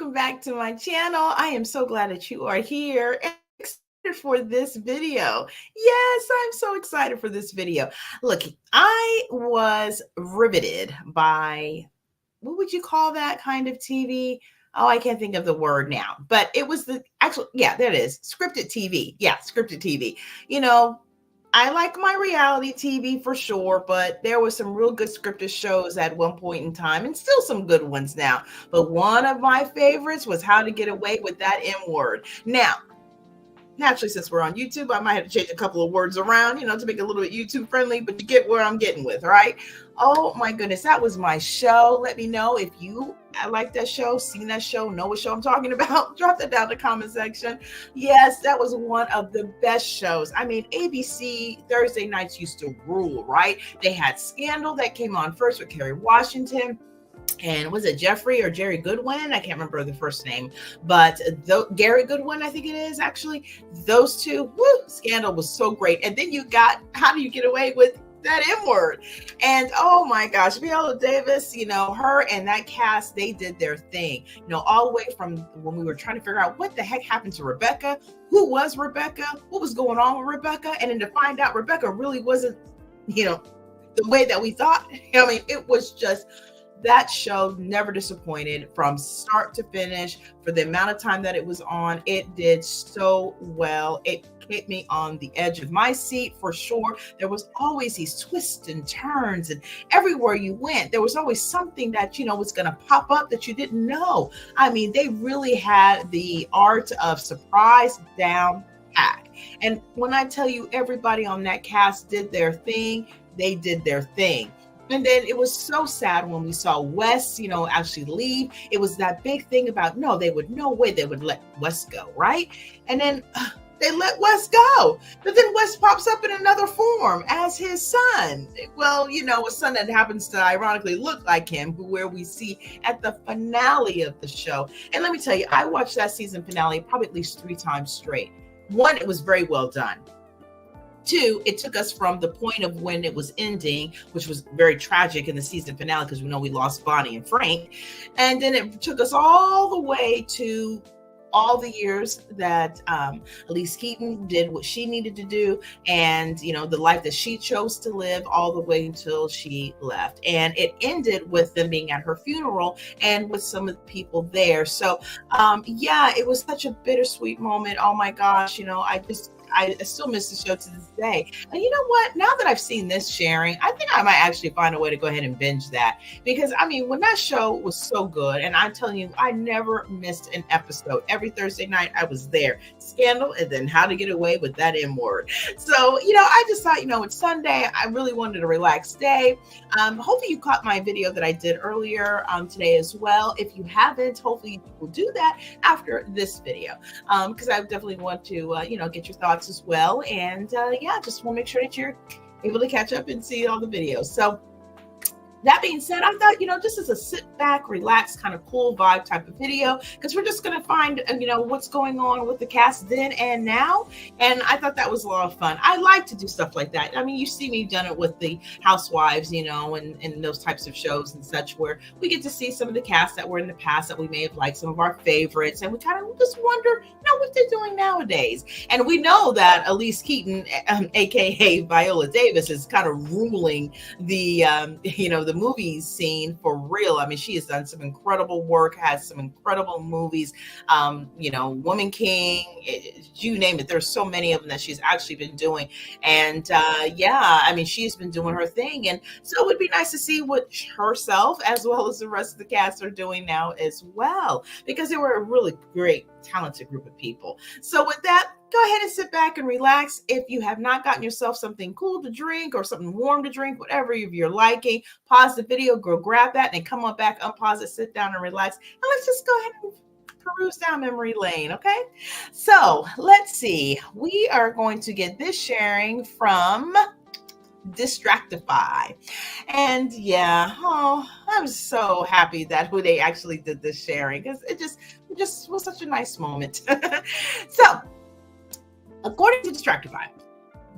welcome back to my channel. I am so glad that you are here and excited for this video. Yes, I'm so excited for this video. Look, I was riveted by, what would you call that kind of TV? Oh, I can't think of the word now, but it was the actual, yeah, there it is, scripted TV. Yeah, scripted TV. You know, I like my reality TV for sure, but there was some real good scripted shows at one point in time and still some good ones now. But one of my favorites was How to Get Away with That M Word. Now, naturally, since we're on YouTube, I might have to change a couple of words around, to make it a little bit YouTube friendly, but you get where I'm getting with, right? Oh my goodness, that was my show. Let me know if you like that show, seen that show, know what show I'm talking about. Drop that down in the comment section. Yes, that was one of the best shows. I mean, ABC Thursday nights used to rule, right? They had Scandal that came on first with Kerry Washington. And was it Jeffrey or Jerry Goodwin? I can't remember the first name, but Gary Goodwin, I think it is actually. Those two, woo, Scandal was so great. And then you got How Do You Get Away with That M Word? And oh my gosh, Viola Davis, her and that cast, they did their thing, all the way from when we were trying to figure out what the heck happened to Rebecca, who was Rebecca, what was going on with Rebecca, and then to find out Rebecca really wasn't, the way that we thought. I mean, it was just, that show never disappointed from start to finish. For the amount of time that it was on, it did so well. It kept me on the edge of my seat for sure. There was always these twists and turns, and everywhere you went, there was always something that, was going to pop up that you didn't know. I mean, they really had the art of surprise down pat. And when I tell you everybody on that cast did their thing, they did their thing. And then it was so sad when we saw Wes, actually leave. It was that big thing about, no way they would let Wes go, right? And then they let Wes go. But then Wes pops up in another form as his son. Well, a son that happens to ironically look like him, where we see at the finale of the show. And let me tell you, I watched that season finale probably at least 3 times straight. 1, it was very well done. 2, it took us from the point of when it was ending, which was very tragic in the season finale, because we know we lost Bonnie and Frank. And then it took us all the way to all the years that Elise Keaton did what she needed to do, and the life that she chose to live, all the way until she left. And it ended with them being at her funeral and with some of the people there. So yeah, it was such a bittersweet moment. Oh my gosh, I still miss the show to this day. And you know what? Now that I've seen this sharing, I think I might actually find a way to go ahead and binge that. Because, I mean, when that show was so good, and I'm telling you, I never missed an episode. Every Thursday night, I was there. Scandal, and then How to Get Away with That M Word. So, I just thought, it's Sunday. I really wanted a relaxed day. Hopefully you caught my video that I did earlier today as well. If you haven't, hopefully you will do that after this video. Because I definitely want to, get your thoughts as well. And yeah, just want to make sure that you're able to catch up and see all the videos. So that being said, I thought, this is a sit back, relax, kind of cool vibe type of video, because we're just going to find, what's going on with the cast then and now. And I thought that was a lot of fun. I like to do stuff like that. I mean, you see me done it with the Housewives, and those types of shows and such, where we get to see some of the cast that were in the past that we may have liked, some of our favorites. And we kind of just wonder, what they're doing nowadays. And we know that Elise Keaton, AKA Viola Davis, is kind of ruling the, the movie scene for real. I mean, she has done some incredible work, has some incredible movies, Woman King, you name it. There's so many of them that she's actually been doing. And yeah, I mean, she's been doing her thing. And so it would be nice to see what herself, as well as the rest of the cast, are doing now as well, because they were a really great, talented group of people. So with that, go ahead and sit back and relax. If you have not gotten yourself something cool to drink or something warm to drink, whatever you're liking, pause the video, go grab that, and come on back, unpause it, sit down and relax. And let's just go ahead and peruse down memory lane, okay? So let's see. We are going to get this sharing from DISTRACTIFY. And yeah, I'm so happy that they actually did this sharing, because it just was such a nice moment. So according to DISTRACTIFY,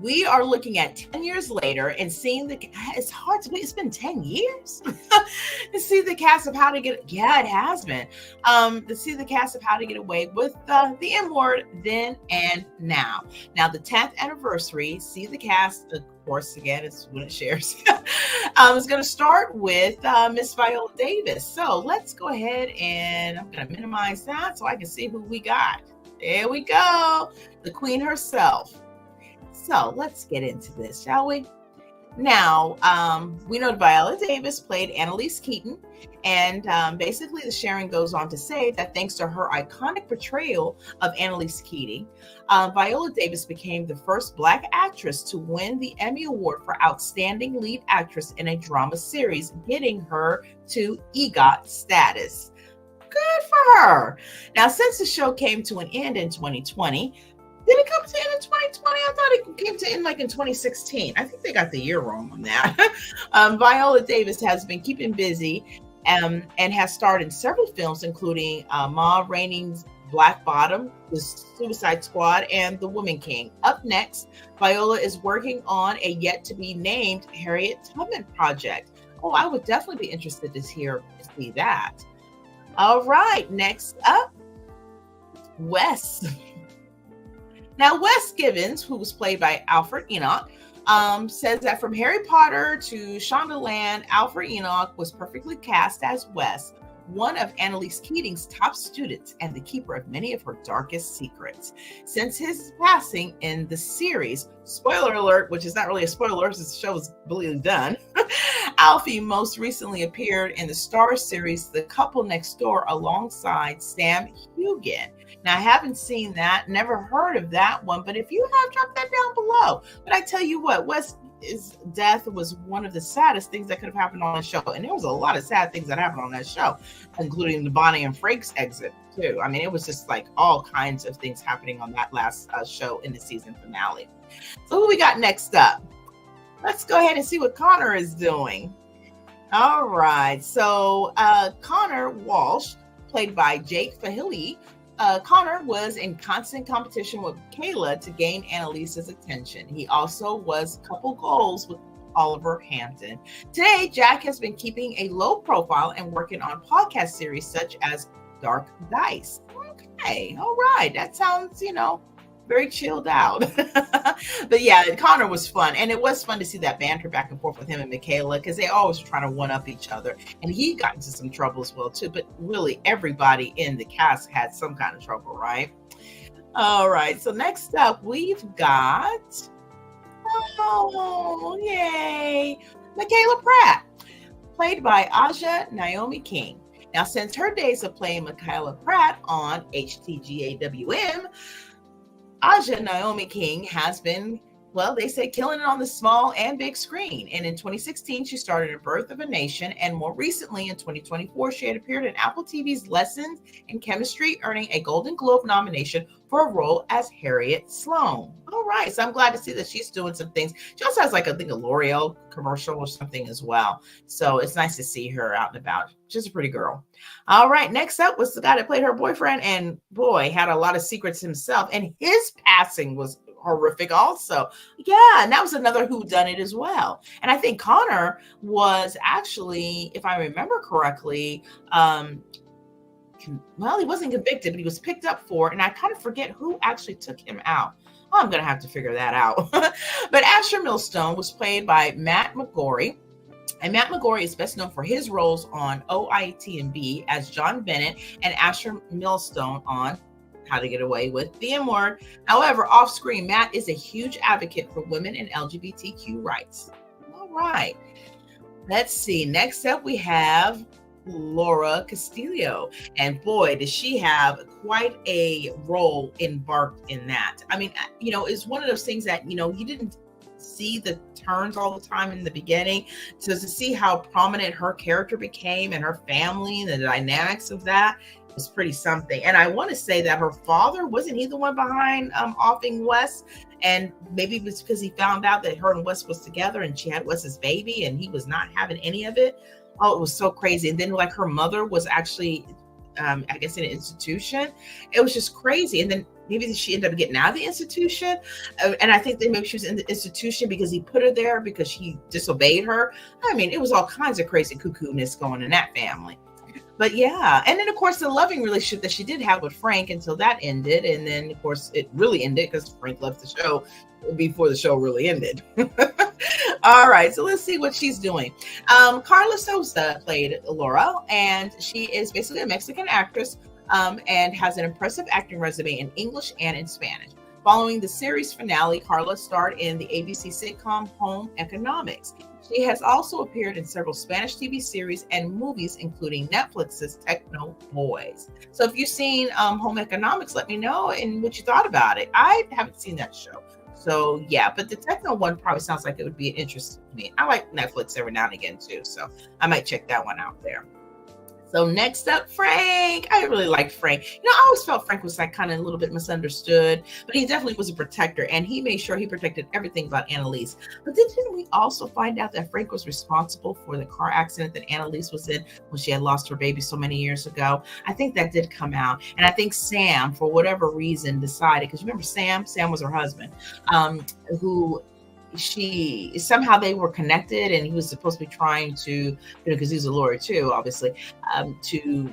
We are looking at 10 years later and seeing it's hard to believe it's been 10 years to see the cast of How to Get, yeah, it has been, to see the cast of How to Get Away with the M word then and now. Now, the 10th anniversary, see the cast, of course, again, it's when it shares. It's going to start with Miss Viola Davis. So let's go ahead and I'm going to minimize that so I can see who we got. There we go. The queen herself. So let's get into this, shall we? Now, we know Viola Davis played Annalise Keaton, and basically the sharing goes on to say that thanks to her iconic portrayal of Annalise Keating, Viola Davis became the first Black actress to win the Emmy Award for Outstanding Lead Actress in a Drama Series, getting her to EGOT status. Good for her. Now, since the show came to an end in 2020, did it come to end in 2020? I thought it came to end like in 2016. I think they got the year wrong on that. Viola Davis has been keeping busy and has starred in several films, including Ma Rainey's Black Bottom, The Suicide Squad, and The Woman King. Up next, Viola is working on a yet-to-be-named Harriet Tubman project. Oh, I would definitely be interested to see that. All right, next up, Wes. Now, Wes Givens, who was played by Alfred Enoch, says that from Harry Potter to Shondaland, Alfred Enoch was perfectly cast as Wes, one of Annalise Keating's top students and the keeper of many of her darkest secrets. Since his passing in the series, spoiler alert, which is not really a spoiler since the show was completely done, Alfie most recently appeared in the Star series The Couple Next Door alongside Sam Htgawm. Now, I haven't seen that, never heard of that one, but if you have, drop that down below. But I tell you what, Wes's death was one of the saddest things that could have happened on the show. And there was a lot of sad things that happened on that show, including the Bonnie and Frakes exit, too. I mean, it was just like all kinds of things happening on that last show in the season finale. So who we got next up? Let's go ahead and see what Connor is doing. All right. So Connor Walsh, played by Jake Fahily, Connor was in constant competition with Kayla to gain Annalise's attention. He also was couple goals with Oliver Hampton. Today, Jack has been keeping a low profile and working on podcast series such as Dark Dice. Okay, all right. That sounds, very chilled out. But yeah, Connor was fun. And it was fun to see that banter back and forth with him and Michaela, because they always were trying to one up each other. And he got into some trouble as well, too. But really, everybody in the cast had some kind of trouble, right? All right. So next up, we've got, oh, yay, Michaela Pratt, played by Aja Naomi King. Now, since her days of playing Michaela Pratt on Htgawm, Aja Naomi King has been, well, they say killing it on the small and big screen. And in 2016, she starred in Birth of a Nation. And more recently, in 2024, she had appeared in Apple TV's Lessons in Chemistry, earning a Golden Globe nomination for a role as Harriet Sloan. All right. So I'm glad to see that she's doing some things. She also has, like, I think, a L'Oreal commercial or something as well. So it's nice to see her out and about. She's a pretty girl. All right. Next up was the guy that played her boyfriend, and boy, had a lot of secrets himself. And his passing was horrific also. Yeah, and that was another whodunit as well. And I think Connor was actually, if I remember correctly, well, he wasn't convicted, but he was picked up for, and I kind of forget who actually took him out. Oh, I'm going to have to figure that out. But Asher Millstone was played by Matt McGorry. And Matt McGorry is best known for his roles on OIT&B as John Bennett and Asher Millstone on How to Get Away with the M-Word. However, off screen, Matt is a huge advocate for women and LGBTQ rights. All right. Let's see. Next up, we have Laura Castillo. And boy, does she have quite a role embarked in that. I mean, it's one of those things that, you didn't see the turns all the time in the beginning. So to see how prominent her character became and her family and the dynamics of that was pretty something. And I want to say that her father, wasn't he the one behind offing Wes? And maybe it was because he found out that her and Wes was together and she had Wes's baby and he was not having any of it. Oh, it was so crazy. And then like her mother was actually, I guess, in an institution. It was just crazy. And then maybe she ended up getting out of the institution. And I think that maybe she was in the institution because he put her there because she disobeyed her. I mean, it was all kinds of crazy cuckoo-ness going in that family. But yeah, and then of course the loving relationship that she did have with Frank until that ended, and then of course it really ended because Frank left the show before the show really ended. All right, so let's see what she's doing. Carla Sosa played Laura, and she is basically a Mexican actress, and has an impressive acting resume in English and in Spanish. Following the series finale, Carla starred in the ABC sitcom Home Economics. She has also appeared in several Spanish TV series and movies, including Netflix's Techno Boys. So if you've seen Home Economics, let me know and what you thought about it. I haven't seen that show. So yeah, but the Techno one probably sounds like it would be an interest to me. I like Netflix every now and again too, so I might check that one out there. So next up, Frank. I really liked Frank. You know, I always felt Frank was like kind of a little bit misunderstood, but he definitely was a protector, and he made sure he protected everything about Annalise. But then didn't we also find out that Frank was responsible for the car accident that Annalise was in when she had lost her baby so many years ago? I think that did come out. And I think Sam, for whatever reason, decided, because remember Sam was her husband, who she somehow they were connected, and he was supposed to be trying to, you know, because he's a lawyer too, obviously, to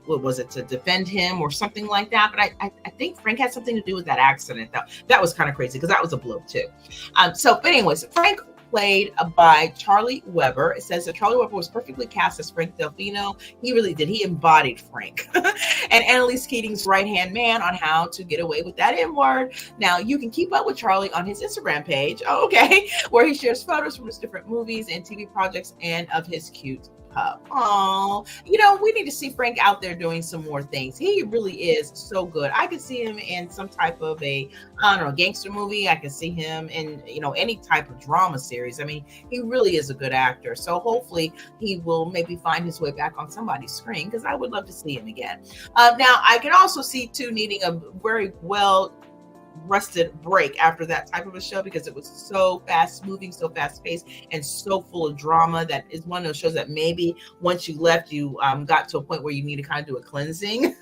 what was it, to defend him or something like that. But I think Frank had something to do with that accident. That was kind of crazy because that was a blow too. But anyways, Frank played by Charlie Weber. It says that Charlie Weber was perfectly cast as Frank Delfino. He really did. He embodied Frank. And Annalise Keating's right-hand man on how to get away with that M-word. Now, you can keep up with Charlie on his Instagram page, where he shares photos from his different movies and TV projects and of his cute pup. Oh, you know, we need to see Frank out there doing some more things. He really is so good. I could see him in some type of a, I don't know, gangster movie. I could see him in, you know, any type of drama series. I mean, he really is a good actor. So hopefully he will maybe find his way back on somebody's screen, because I would love to see him again. Now, I can also see too needing a very well rested break after that type of a show, because it was so fast moving, so fast paced, and so full of drama. That is one of those shows that maybe once you left, you got to a point where you need to kind of do a cleansing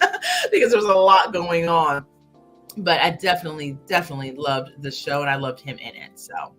because there's a lot going on. But I definitely loved the show, and I loved him in it. So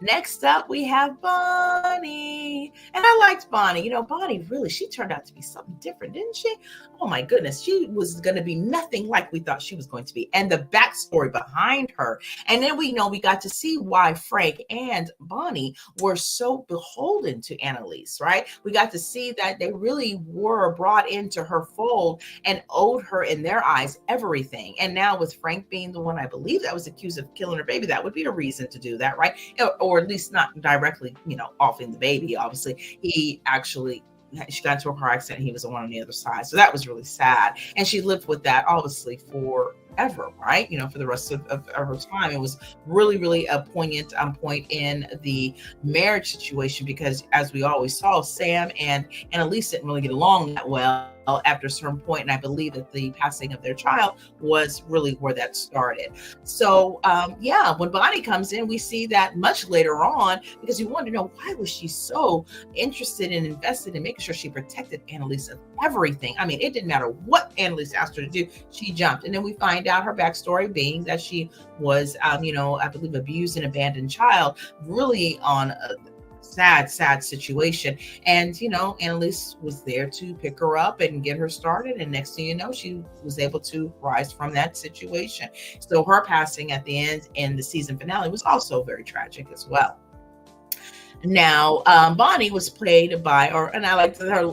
next up, we have Bonnie. And I liked Bonnie. You know, Bonnie, really, she turned out to be something different, didn't she? Oh my goodness. She was going to be nothing like we thought she was going to be. And the backstory behind her. And then we got to see why Frank and Bonnie were so beholden to Annalise, right? We got to see that they really were brought into her fold and owed her, in their eyes, everything. And now with Frank being the one, I believe, that was accused of killing her baby, that would be a reason to do that, right? Or at least not directly, you know, offing the baby. Obviously, she got into a car accident. He was the one on the other side. So that was really sad. And she lived with that, obviously, forever, right? You know, for the rest of her time. It was really a poignant point in the marriage situation, because as we always saw, Sam and Annalise didn't really get along that well after a certain point. And I believe that the passing of their child was really where that started. So when Bonnie comes in, we see that much later on, because you want to know, why was she so interested and invested in making sure she protected Annalise of everything? I mean, it didn't matter what Annalise asked her to do, she jumped. And then we find out her backstory being that she was, I believe, abused and abandoned child, really on a sad situation. And, you know, Annalise was there to pick her up and get her started. And next thing you know, she was able to rise from that situation. So her passing at the end in the season finale was also very tragic as well. Now, Bonnie was played by, and I like her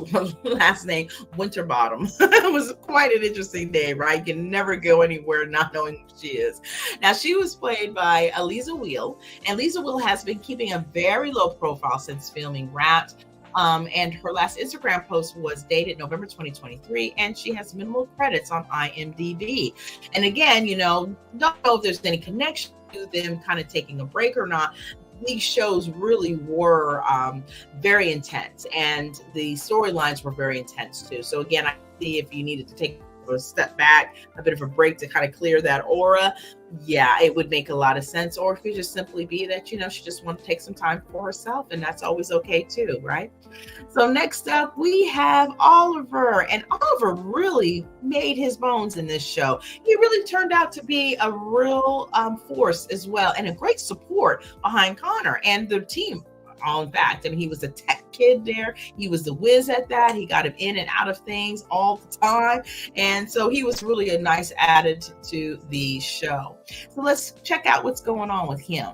last name, Winterbottom. It was quite an interesting name, right? You can never go anywhere not knowing who she is. Now, she was played by Aliza Wheel, and Aliza Wheel has been keeping a very low profile since filming Wrapped. And her last Instagram post was dated November 2023, and she has minimal credits on IMDb. And again, you know, don't know if there's any connection to them kind of taking a break or not. These shows really were very intense, and the storylines were very intense too. So again, I see if you needed to take a step back, a bit of a break to kind of clear that aura, Yeah, it would make a lot of sense. Or it could just simply be that, she just wants to take some time for herself, and that's always okay too, right? So next up, we have Oliver, and Oliver really made his bones in this show. He really turned out to be a real force as well, and a great support behind Connor and the team. All in fact, I mean, he was a tech kid there. He was the whiz at that. He got him in and out of things all the time. And so he was really a nice added to the show. So let's check out what's going on with him.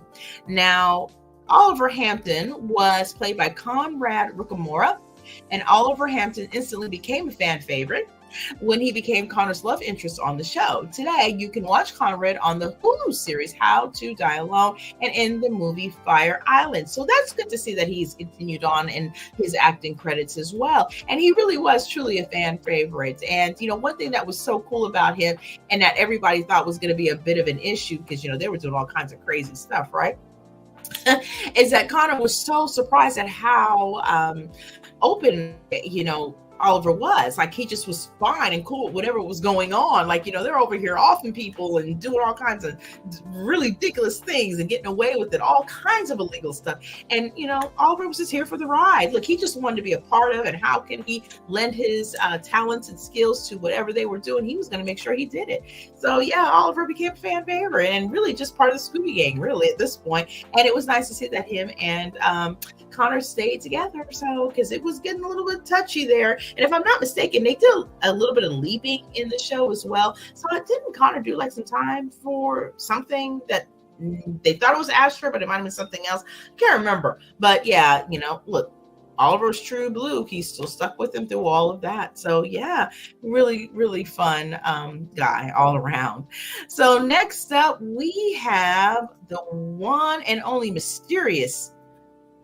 Now, Oliver Hampton was played by Conrad Ricamora, and Oliver Hampton instantly became a fan favorite when he became Connor's love interest on the show. Today, you can watch Conrad on the Hulu series How to Die Alone and in the movie Fire Island. So that's good to see that he's continued on in his acting credits as well. And he really was truly a fan favorite. And, one thing that was so cool about him and that everybody thought was going to be a bit of an issue because, they were doing all kinds of crazy stuff, right? Is that Connor was so surprised at how open, Oliver was. Like, he just was fine and cool with whatever was going on. Like, they're over here offing people and doing all kinds of really ridiculous things and getting away with it, all kinds of illegal stuff. And, Oliver was just here for the ride. Look, he just wanted to be a part of it. And how can he lend his talents and skills to whatever they were doing? He was going to make sure he did it. So, yeah, Oliver became a fan favorite and really just part of the Scooby Gang, really, at this point. And it was nice to see that him and Connor stayed together. So, because it was getting a little bit touchy there. And if I'm not mistaken, they did a little bit of leaping in the show as well. So didn't Connor do like some time for something that they thought it was Asher, but it might have been something else? I can't remember. But yeah, look, Oliver's true blue. He's still stuck with him through all of that. So yeah, really, really fun guy all around. So next up, we have the one and only mysterious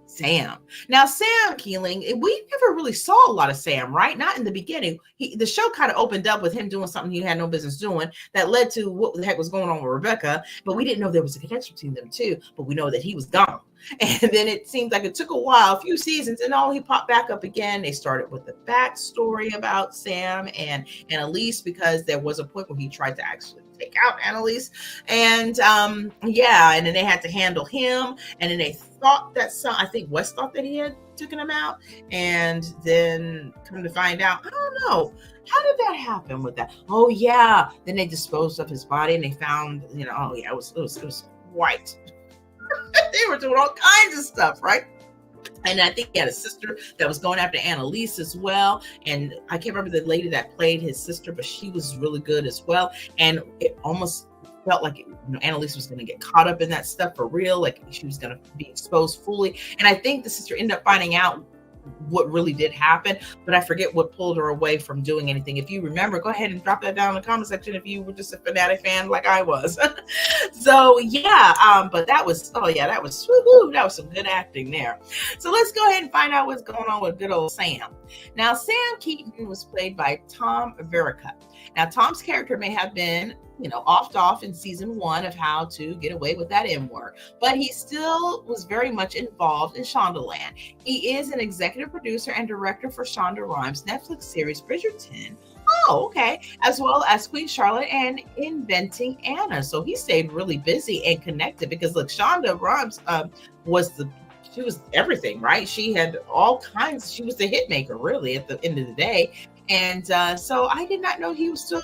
Sam. Now, Sam Keeling, we never really saw a lot of Sam, right? Not in the beginning. The show kind of opened up with him doing something he had no business doing that led to what the heck was going on with Rebecca, but we didn't know there was a connection between them two, but we know that he was gone. And then it seemed like it took a while, a few seasons, and he popped back up again. They started with the backstory about Sam and Annalise, because there was a point where he tried to actually take out Annalise. And and then they had to handle him. And then they thought that I think Wes thought that he had taken him out. And then come to find out, I don't know. How did that happen with that? Oh yeah. Then they disposed of his body and they found, it was white. They were doing all kinds of stuff, right? And I think he had a sister that was going after Annalise as well. And I can't remember the lady that played his sister, but she was really good as well. And it almost felt like Annalise was going to get caught up in that stuff for real. Like she was going to be exposed fully. And I think the sister ended up finding out what really did happen, but I forget what pulled her away from doing anything. If you remember, go ahead and drop that down in the comment section if you were just a fanatic fan like I was. So yeah, but that was woo-hoo, that was some good acting there. So let's go ahead and find out what's going on with good old Sam. Now, Sam Keaton was played by Tom Verica. Now, Tom's character may have been offed off in season 1 of How to Get Away with That M Word, but he still was very much involved in Shondaland. He is an executive producer and director for Shonda Rhimes' Netflix series Bridgerton. Oh, okay. As well as Queen Charlotte and Inventing Anna. So he stayed really busy and connected because look, Shonda Rhimes she was everything, right? She had all kinds. She was the hit maker, really, at the end of the day. And so I did not know he was still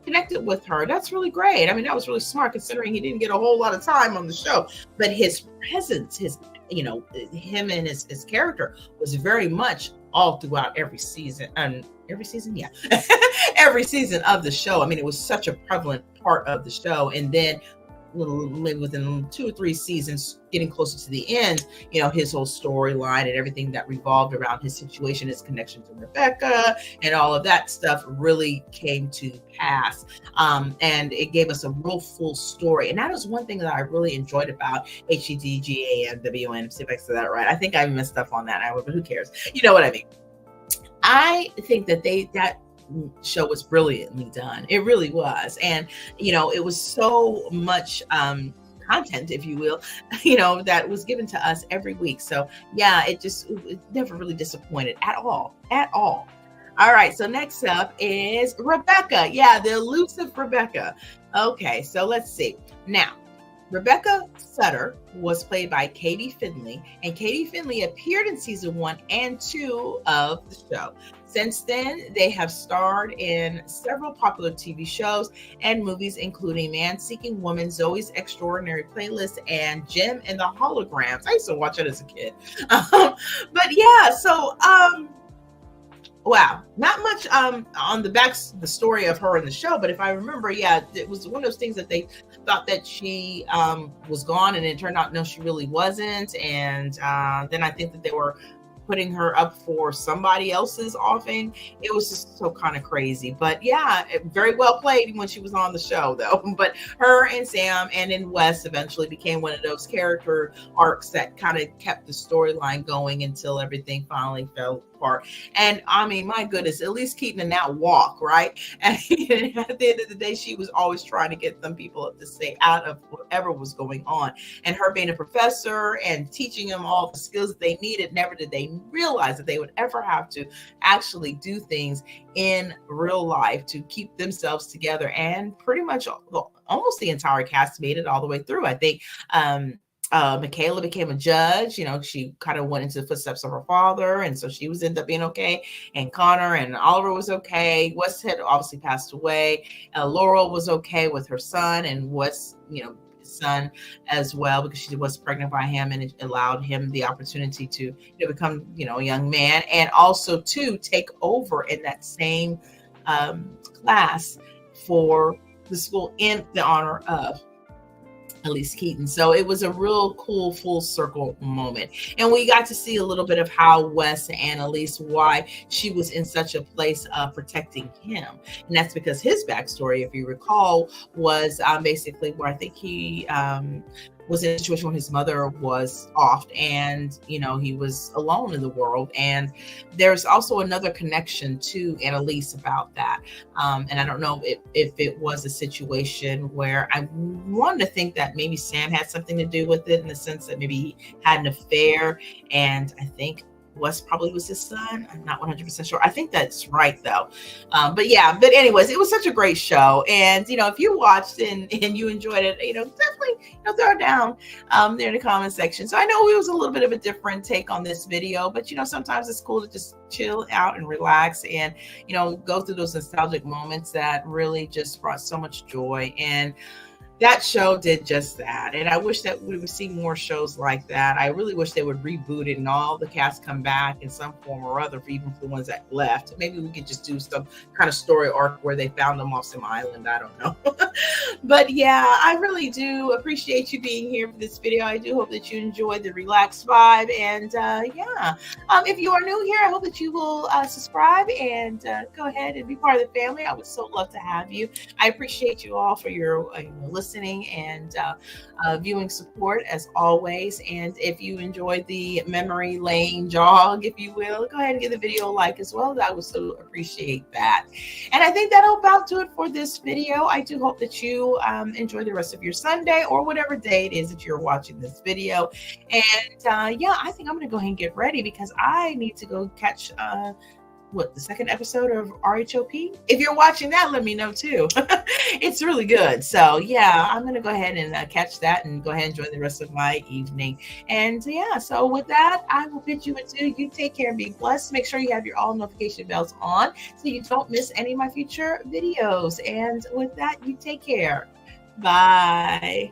connected with her. That's really great. I mean, that was really smart considering he didn't get a whole lot of time on the show. But his presence, him and his character was very much all throughout every season. Every season of the show. I mean, it was such a prevalent part of the show. And then maybe within 2 or 3 seasons, getting closer to the end, his whole storyline and everything that revolved around his situation, his connection to Rebecca and all of that stuff really came to pass. And it gave us a real full story. And that is one thing that I really enjoyed about Htgawm. See if I said that right. I think I messed up on that, but who cares? You know what I mean? I think that show was brilliantly done. It really was. And it was so much content, if you will, that was given to us every week. So yeah, it never really disappointed at all. All right, so next up is Rebecca. Yeah, the elusive Rebecca. Okay, so let's see. Now, Rebecca Sutter was played by Katie Finley, and Katie Finley appeared in season 1 and 2 of the show. Since then, they have starred in several popular TV shows and movies, including Man Seeking Woman, Zoe's Extraordinary Playlist, and Gem and the Holograms. I used to watch it as a kid. But yeah, so wow, not much on the story of her in the show, but if I remember, yeah, it was one of those things that they thought that she was gone, and it turned out no, she really wasn't. And then I think that they were putting her up for somebody else's offing. It was just so kind of crazy. But yeah, very well played when she was on the show, though. But her and Sam and then Wes eventually became one of those character arcs that kind of kept the storyline going until everything finally fell apart. And I mean, my goodness, at least Keaton and that walk, right? And at the end of the day, she was always trying to get some people to stay out of whatever was going on. And her being a professor and teaching them all the skills that they needed, never did they realize that they would ever have to actually do things in real life to keep themselves together. And pretty much almost the entire cast made it all the way through. I think Michaela became a judge. You know, she kind of went into the footsteps of her father, and so she was ended up being okay. And Connor and Oliver was okay. Wes had obviously passed away. Laurel was okay with her son, and Wes, you know, son as well, because she was pregnant by him, and it allowed him the opportunity to become, you know, a young man, and also to take over in that same class for the school in the honor of Elise Keaton. So it was a real cool full circle moment. And we got to see a little bit of how Wes and Elise, why she was in such a place of protecting him. And that's because his backstory, if you recall, was basically where I think he was in a situation where his mother was off, and you know, he was alone in the world. And there's also another connection to Annalise about that. And I don't know if it was a situation where I wanted to think that maybe Sam had something to do with it, in the sense that maybe he had an affair. And I think Wes probably was his son. I'm not 100% sure. I think that's right, though. But yeah, but anyways, it was such a great show. And, you know, if you watched and you enjoyed it, you know, definitely, you know, throw it down there in the comment section. So I know it was a little bit of a different take on this video, but, you know, sometimes it's cool to just chill out and relax and, you know, go through those nostalgic moments that really just brought so much joy. And that show did just that. And I wish that we would see more shows like that. I really wish they would reboot it and all the cast come back in some form or other, even for the ones that left. Maybe we could just do some kind of story arc where they found them off some island. I don't know. But yeah, I really do appreciate you being here for this video. I do hope that you enjoyed the relaxed vibe. And yeah, if you are new here, I hope that you will subscribe and go ahead and be part of the family. I would so love to have you. I appreciate you all for your listening and viewing support as always. And if you enjoyed the memory lane jog, if you will, go ahead and give the video a like as well. I would so appreciate that. And I think that'll about do it for this video. I do hope that you enjoy the rest of your Sunday or whatever day it is that you're watching this video. And yeah, I think I'm going to go ahead and get ready because I need to go catch the second episode of RHOP. If you're watching that, let me know too. It's really good. So yeah, I'm gonna go ahead and catch that and go ahead and enjoy the rest of my evening. And yeah, so with that, I will bid you adieu. You take care and be blessed. Make sure you have your all notification bells on so you don't miss any of my future videos. And with that, you take care. Bye.